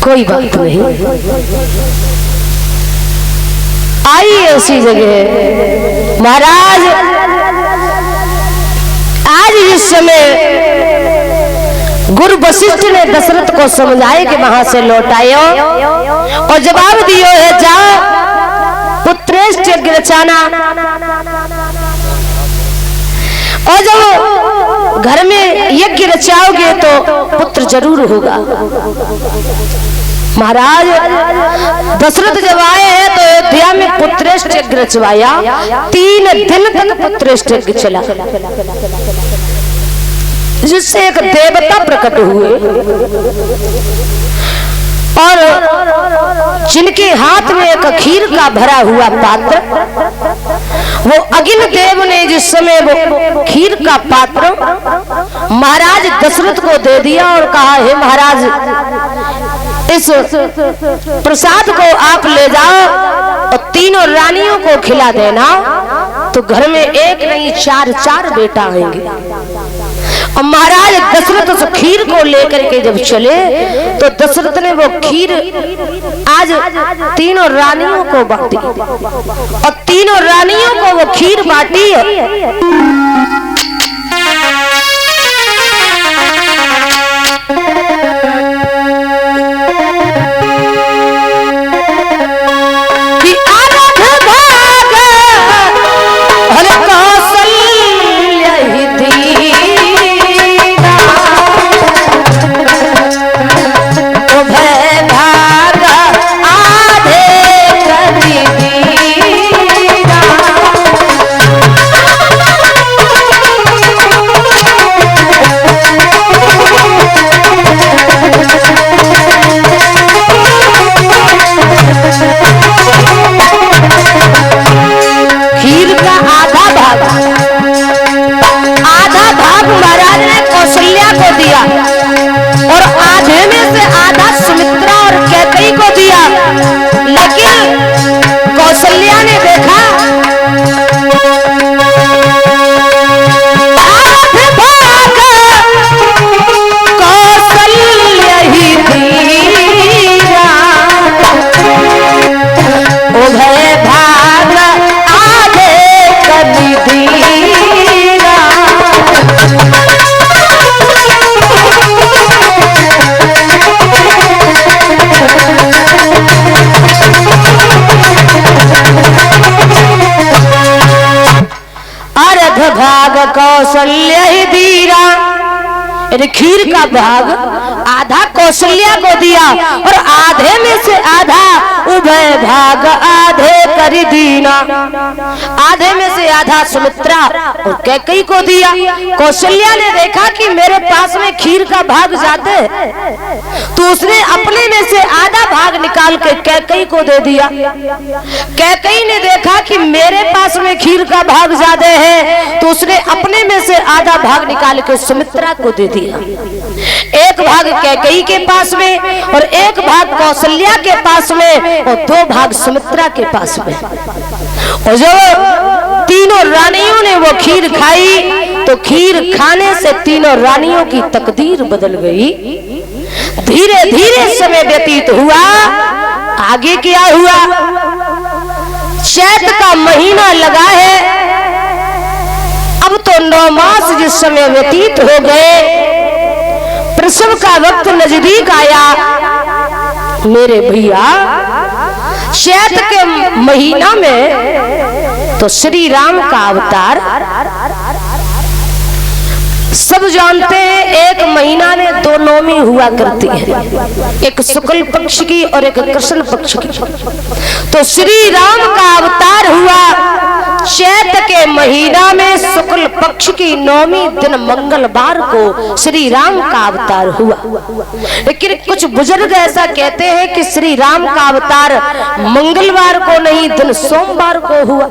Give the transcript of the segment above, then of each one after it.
कोई बात नहीं। आई ऐसी जगह महाराज आज इस समय गुरु वशिष्ठ ने दशरथ को समझाए कि वहां से लौट आयो और जवाब दियो है जाओ पुत्रेष्ट यज्ञ रचाना। और जब घर में यज्ञ रचाओगे तो पुत्र जरूर होगा। महाराज दशरथ जब आए हैं तो अयोध्या में पुत्रेष्ट यज्ञ रचवाया। 3 दिन तक पुत्रेष्ट यज्ञ चला, जिससे एक देवता प्रकट हुए और जिनके हाथ में एक खीर का भरा हुआ पात्र, वो अगिन देव ने जिस समय वो खीर का पात्र महाराज दशरथ को दे दिया और कहा हे महाराज इस प्रसाद को आप ले जाओ और 3 रानियों को खिला देना, तो घर में एक नहीं 4 बेटा आएंगे। और महाराज दशरथ उस खीर को लेकर के जब चले तो दशरथ ने वो खीर आज 3 रानियों को बांटी और 3 रानियों को वो खीर बांटी। भाग कौशल्या ही दीरा, खीर का भाग आधा कौशल्या को दिया और आधे में से आधा उभय भाग आधे कर दीना। आधे में से आधा सुमित्रा और कैकेयी को दिया। कौशल्या ने देखा कि मेरे पास में खीर का भाग ज्यादा है, तो उसने अपने में से आधा भाग निकाल के कैकेयी को दे दिया। कैकेयी ने देखा कि मेरे पास में खीर का भाग ज्यादा है, तो उसने अपने में से आधा भाग निकाल के सुमित्रा को दे दिया। एक भाग कैकेयी के पास में और एक भाग कौशल्या के पास में और 2 भाग सुमित्रा के पास में। और जब 3 रानियों ने वो खीर खाई तो खीर खाने से 3 रानियों की तकदीर बदल गई। धीरे धीरे समय व्यतीत हुआ। आगे क्या हुआ? चैत का महीना लगा है, अब तो 9 मास जिस समय व्यतीत हो गए, प्रसव का वक्त नजदीक आया। मेरे भैया चैत के महीना में तो श्री राम का अवतार सब जानते हैं। एक महीना में 2 नौमी हुआ करती है, एक शुक्ल पक्ष की और एक कृष्ण पक्ष की। तो श्री राम का अवतार हुआ चैत के महीना में शुक्ल पक्ष की 9वीं दिन मंगलवार को श्री राम का अवतार हुआ। लेकिन कुछ बुजुर्ग ऐसा कहते हैं कि श्री राम का अवतार मंगलवार को नहीं, दिन सोमवार को हुआ।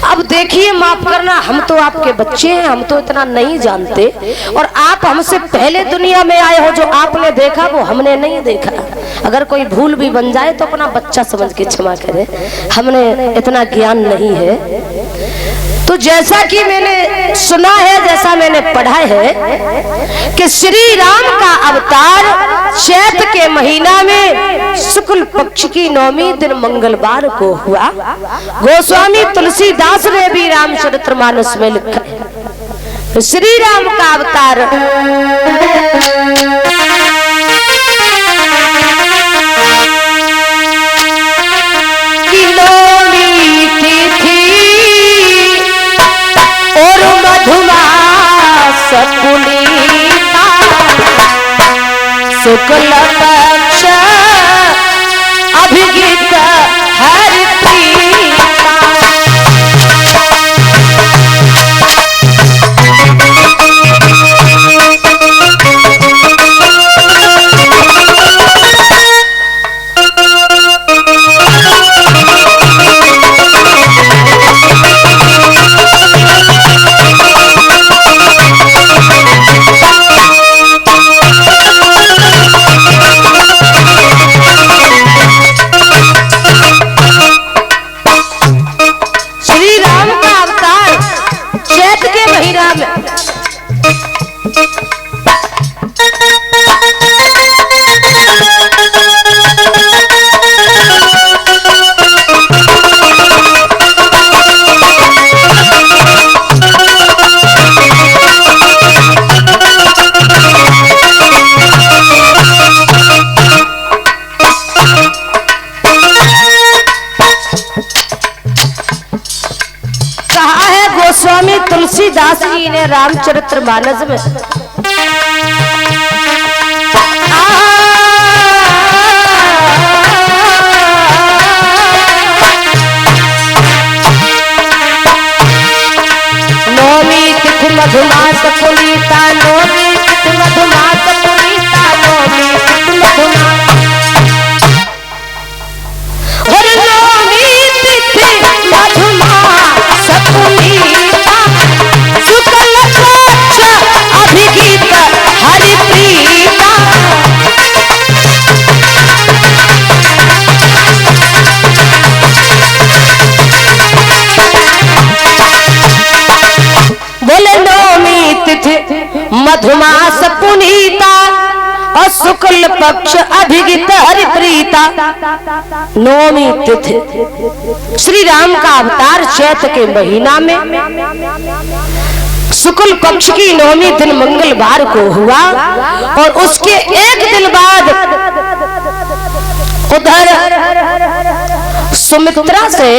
अब देखिए, माफ करना, हम तो आपके बच्चे हैं, हम तो इतना नहीं जानते, और आप हमसे पहले दुनिया में आए हो। जो आपने देखा वो हमने नहीं देखा। अगर कोई भूल भी बन जाए तो अपना बच्चा समझ के क्षमा करें, हमने इतना ज्ञान नहीं है। तो जैसा कि मैंने सुना है, जैसा मैंने पढ़ा है कि श्री राम का अवतार चैत के महीना में शुक्ल पक्ष की नौमी दिन मंगलवार को हुआ। गोस्वामी तुलसीदास ने भी रामचरितमानस में लिखा है श्री राम का अवतार की नौमी तिथि और मधुमास पुनीता शुक्ल पक्ष अभिगीत हरि प्रीता। गोस्वामी तुलसीदास जी ने रामचरितमानस में नौमी तिथि मधुमास पुनीता, नौमी तिथि मधुमास पुनीता, नौमी तिथि मधुमास और नौमी तिथि मधुमास पुनीता शुक्ल पक्ष अभिगीत हरि प्रीता। बोले नौमी तिथि मधुमास पुनीता और शुक्ल पक्ष अभिगीत हरि प्रीता। नौमी तिथि श्री राम का अवतार चैत के महीना में शुक्ल पक्ष की नौमी दिन मंगलवार को हुआ और उसके एक दिन बाद उधर सुमित्रा से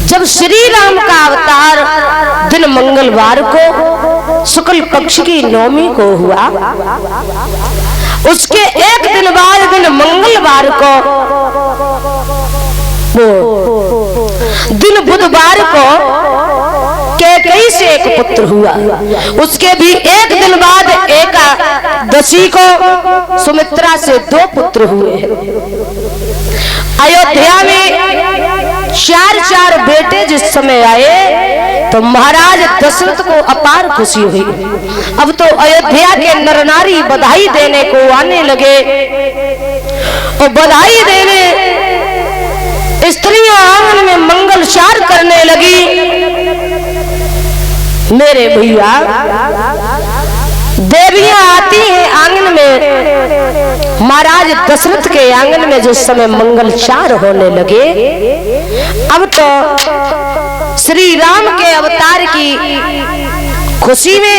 जब श्री राम का अवतार दिन मंगलवार को शुक्ल पक्ष की नौमी को हुआ, उसके एक दिन बाद दिन मंगलवार को दिन बुधवार को कैकेयी से एक पुत्र हुआ। उसके भी एक दिन बाद एकादशी को सुमित्रा से 2 पुत्र हुए। अयोध्या में 4 बेटे जिस समय आए तो महाराज दशरथ को अपार खुशी हुई। अब तो अयोध्या के नर नारी बधाई देने को आने लगे और बधाई देने स्त्रियां आंगन में मंगलचार करने लगी। मेरे भैया देवियां आती हैं आंगन में, महाराज दशरथ के आंगन में जिस समय मंगलचार होने लगे, अब तो श्री राम के अवतार की खुशी में